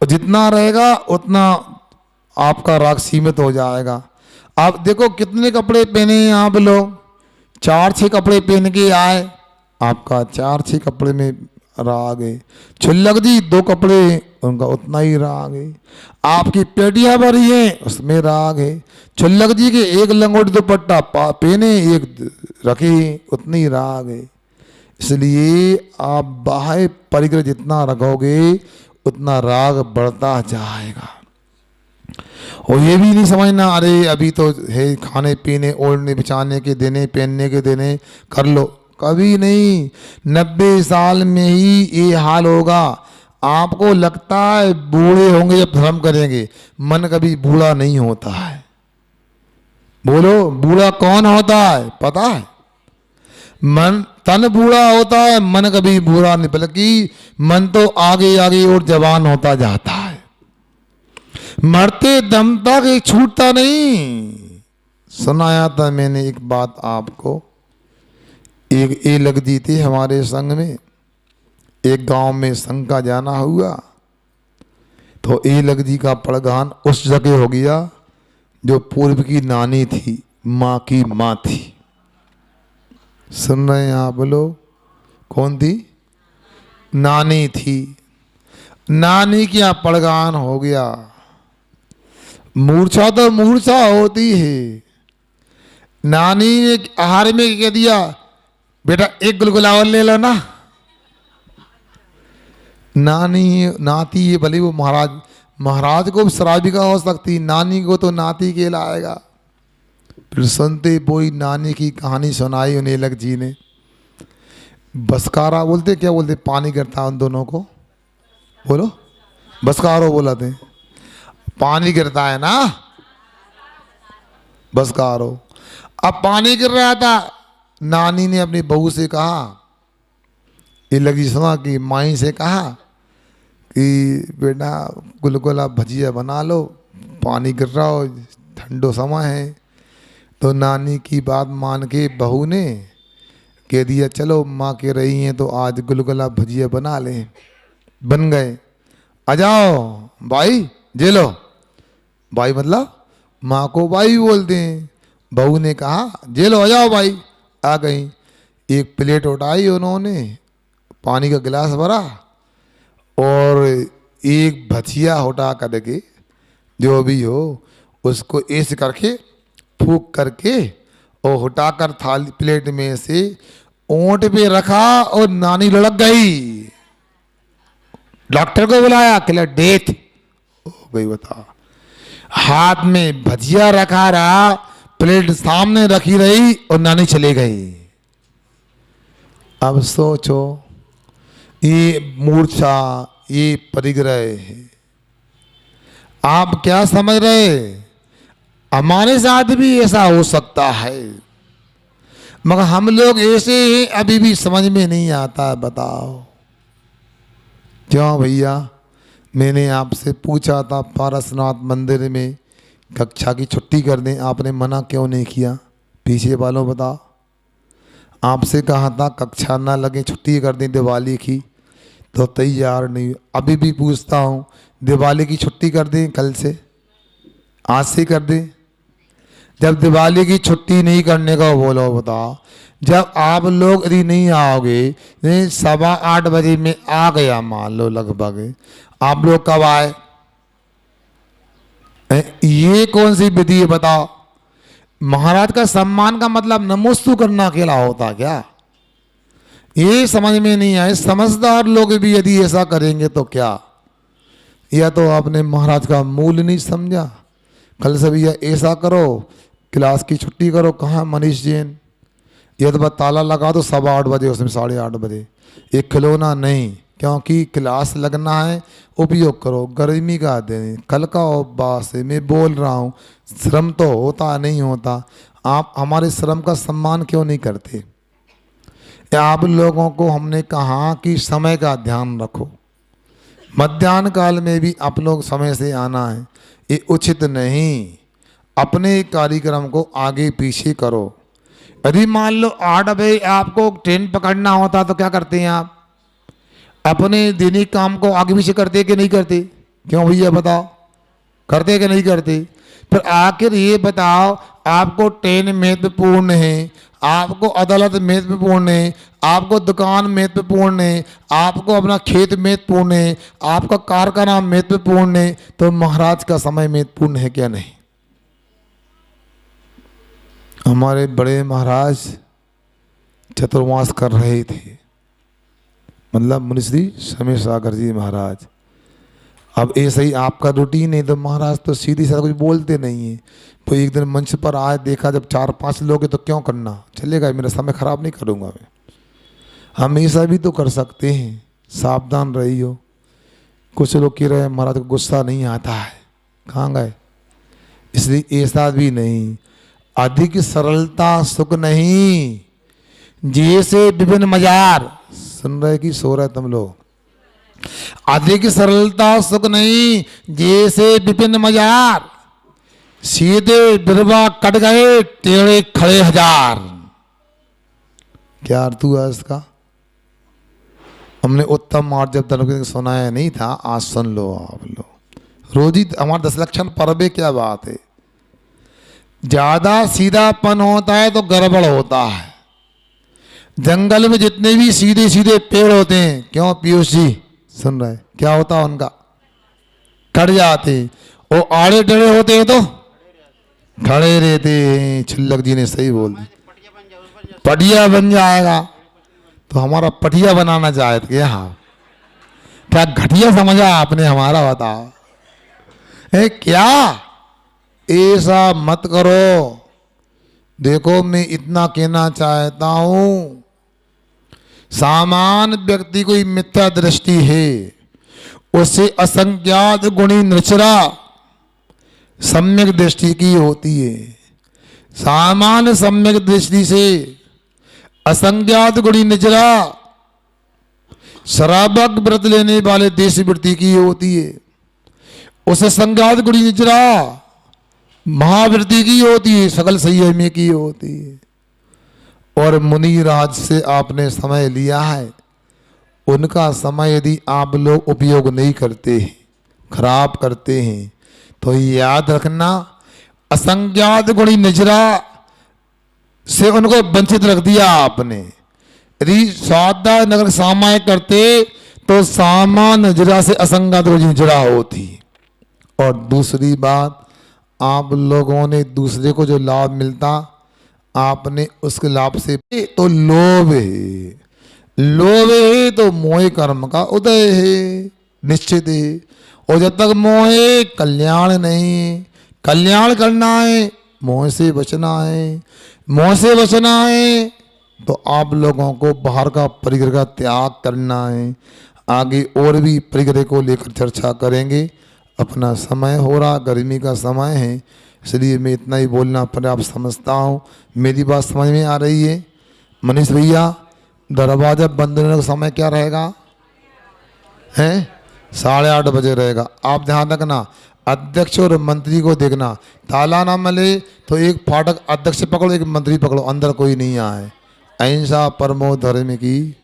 और जितना रहेगा उतना आपका राग सीमित हो जाएगा। आप देखो कितने कपड़े पहने हैं आप लोग, 4-6 कपड़े पहन के आए, आपका 4-6 कपड़े में राग है। छुल्लक जी 2 कपड़े, उनका उतना ही राग है। आपकी पेटियां भरी हैं, उसमें राग है। छुल्लक जी के एक लंगोट दुपट्टा पहने, एक रखे, उतनी राग है। इसलिए आप बाह्य परिग्रह जितना रखोगे उतना राग बढ़ता जाएगा। और ये भी नहीं समझना अरे अभी तो है खाने पीने ओढ़ने बिछाने के देने पहनने के देने कर लो, कभी नहीं। 90 साल में ही ये हाल होगा। आपको लगता है बूढ़े होंगे जब धर्म करेंगे, मन कभी बूढ़ा नहीं होता है। बोलो, बूढ़ा कौन होता है पता है? मन, तन बूढ़ा होता है, मन कभी बूढ़ा नहीं, बल्कि मन तो आगे आगे और जवान होता जाता है। मरते दम तक ये छूटता नहीं। सुनाया था मैंने एक बात आपको। एक ये लग जी थी हमारे संघ में, एक गांव में संघ का जाना हुआ, तो ए लग जी का पड़गान उस जगह हो गया जो पूर्व की नानी थी, माँ की माँ थी। सुन रहे हैं आप लोग? कौन थी? नानी थी। नानी क्या पड़गान हो गया। मूर्छा तो मूर्छा होती है। नानी ने आहार में कह दिया, बेटा एक गुलगुला और ले लो ना। नानी नाती ये भले वो महाराज को भी शराबिका हो सकती, नानी को तो नाती के लाएगा। फिर सुनते बोई नानी की कहानी सुनाई उन्हें लग जी ने। बसकारा बोलते, क्या बोलते, पानी गिरता उन दोनों को, बोलो बसकारो बोलाते, पानी गिरता है ना, बसकारो। अब पानी गिर रहा था, नानी ने अपनी बहू से कहा, ये लगी सुना कि माई से कहा कि बेटा गुलगुला भजिया बना लो, पानी गिर रहा हो, ठंडो समय है। तो नानी की बात मान के बहू ने कह दिया, चलो माँ कह रही हैं तो आज गुलगुला भजिया बना लें। बन गए। आ जाओ भाई, जे लो। भाई मतलब माँ को भाई बोलते हैं। बहू ने कहा, जे लो, आ जाओ भाई। आ गई। एक प्लेट उठाई उन्होंने, पानी का गिलास भरा और एक भजिया उठा करके, जो भी हो उसको ऐसे करके फूक करके और उठाकर थाली प्लेट में से ओंठ पे रखा और नानी लड़क गई। डॉक्टर को बुलाया, कहला डेथ हो गई। बता, हाथ में भजिया रखा रहा, प्लेट सामने रखी रही और नानी चले गई। अब सोचो, ये मूर्छा, ये परिग्रह है। आप क्या समझ रहे? हमारे साथ भी ऐसा हो सकता है, मगर हम लोग ऐसे ही अभी भी समझ में नहीं आता। बताओ क्यों भैया? मैंने आपसे पूछा था पारसनाथ मंदिर में कक्षा की छुट्टी कर दें, आपने मना क्यों नहीं किया? पीछे वालों बताओ। आपसे कहा था कक्षा ना लगे, छुट्टी कर दें दिवाली की, तो तैयार नहीं। अभी भी पूछता हूँ, दिवाली की छुट्टी कर दें कल से, आज से कर दें? जब दिवाली की छुट्टी नहीं करने का बोलो बताओ। जब आप लोग यदि नहीं आओगे, 7:15 में आ गया मान लो लगभग, आप लोग कब आए? ये कौन सी विधि है बताओ? महाराज का सम्मान का मतलब नमोस्तु करना अकेला होता क्या? ये समझ में नहीं आए। समझदार लोग भी यदि ऐसा करेंगे तो क्या? या तो आपने महाराज का मूल नहीं समझा। कल से भैया ऐसा करो, क्लास की छुट्टी करो। कहाँ मनीष जैन? यदि बस ताला लगा दो 8:15 उसमें 8:30 एक खिलौना नहीं, क्योंकि क्लास लगना है, उपयोग करो। गर्मी का दिन, कल का उपवास है, मैं बोल रहा हूँ, श्रम तो होता नहीं होता। आप हमारे श्रम का सम्मान क्यों नहीं करते? आप लोगों को हमने कहा कि समय का ध्यान रखो, मध्याह्न काल में भी आप लोग समय से आना है, ये उचित नहीं। अपने कार्यक्रम को आगे पीछे करो। यदि मान लो 8 बजे आपको ट्रेन पकड़ना होता तो क्या करते हैं आप? अपने दैनिक काम को आगे पीछे करते कि नहीं करते? क्यों भैया बताओ, करते कि नहीं करते? फिर आखिर ये बताओ, आपको ट्रेन महत्वपूर्ण है, आपको अदालत महत्वपूर्ण है, आपको दुकान महत्वपूर्ण है, आपको अपना खेत महत्वपूर्ण है, आपका कारखाना महत्वपूर्ण है, तो महाराज का समय महत्वपूर्ण है क्या नहीं? हमारे बड़े महाराज चतुर्मास कर रहे थे, मतलब मुनिश्री समय सागर जी महाराज। अब ऐसे ही आपका रूटीन है तो महाराज तो सीधी साधा कुछ बोलते नहीं है। तो एक दिन मंच पर आए, देखा जब 4-5 लोग हैं तो क्यों करना, चलेगा, मेरा समय खराब नहीं करूँगा मैं। हमेशा भी तो कर सकते हैं, सावधान रहियो। कुछ लोग कह रहे हैं महाराज को गुस्सा नहीं आता है, कहाँ गए? इसलिए ऐसा भी नहीं। अधिक सरलता सुख नहीं, जैसे विपिन मजार। सुन रहे कि सो रहे तुम लोग? अधिक सरलता सुख नहीं, जैसे विपिन मजार। सीधे बिरवा कट गए, टेढ़े खड़े हजार। क्या अर्थ हुआ इसका? हमने उत्तम और जब तक सुनाया नहीं था, आज सुन लो आप लोग। रोज ही हमारे 10 लक्षण पर्व, क्या बात है। ज्यादा सीधापन होता है तो गड़बड़ होता है। जंगल में जितने भी सीधे सीधे पेड़ होते हैं, क्यों पीयूष जी सुन रहे, क्या होता है उनका? कट जाते। वो आड़े टेढ़े होते हैं तो खड़े रहते हैं। छिल्लक जी ने सही बोल दी, पटिया बन जाएगा। तो हमारा पटिया बनाना चाहते थे यहाँ, क्या घटिया समझा आपने हमारा? बताओ क्या? ऐसा मत करो। देखो मैं इतना कहना चाहता हूं, सामान्य व्यक्ति को मिथ्या दृष्टि है, उससे असंख्यात गुणी नृचरा सम्यक दृष्टि की होती है। सामान्य सम्यक दृष्टि से असंख्यात गुणी नृचरा शराबक व्रत लेने वाले देश वृत्ति की होती है। उसे संज्ञात गुणी निचरा महावृत्ति की होती है, सकल संयमी की होती है। और मुनि राज से आपने समय लिया है, उनका समय यदि आप लोग उपयोग नहीं करते हैं, खराब करते हैं, तो याद रखना असंज्ञात गुणी निजरा से उनको वंचित रख दिया आपने। यदि सादा नगर सामाय करते तो सामा नजरा से असंज्ञात गुणी निजरा होती। और दूसरी बात, आप लोगों ने दूसरे को जो लाभ मिलता, आपने उसके लाभ से तो लोभ है, लोभ है तो मोह कर्म का उदय है, निश्चित है। और जब तक मोह है कल्याण नहीं। कल्याण करना है मोह से बचना है, मोह से बचना है तो आप लोगों को बाहर का परिग्रह का त्याग करना है। आगे और भी परिग्रह को लेकर चर्चा करेंगे। अपना समय हो रहा, गर्मी का समय है, इसलिए मैं इतना ही बोलना पर्याप्त समझता हूँ। मेरी बात समझ में आ रही है? मनीष भैया, दरवाजा बंद होने का समय क्या रहेगा? हैं 8:30 बजे रहेगा। आप ध्यान रखना, अध्यक्ष और मंत्री को देखना, ताला ना मिले तो एक फाटक अध्यक्ष पकड़ो, एक मंत्री पकड़ो, अंदर कोई नहीं आए। अहिंसा परमो धर्म की।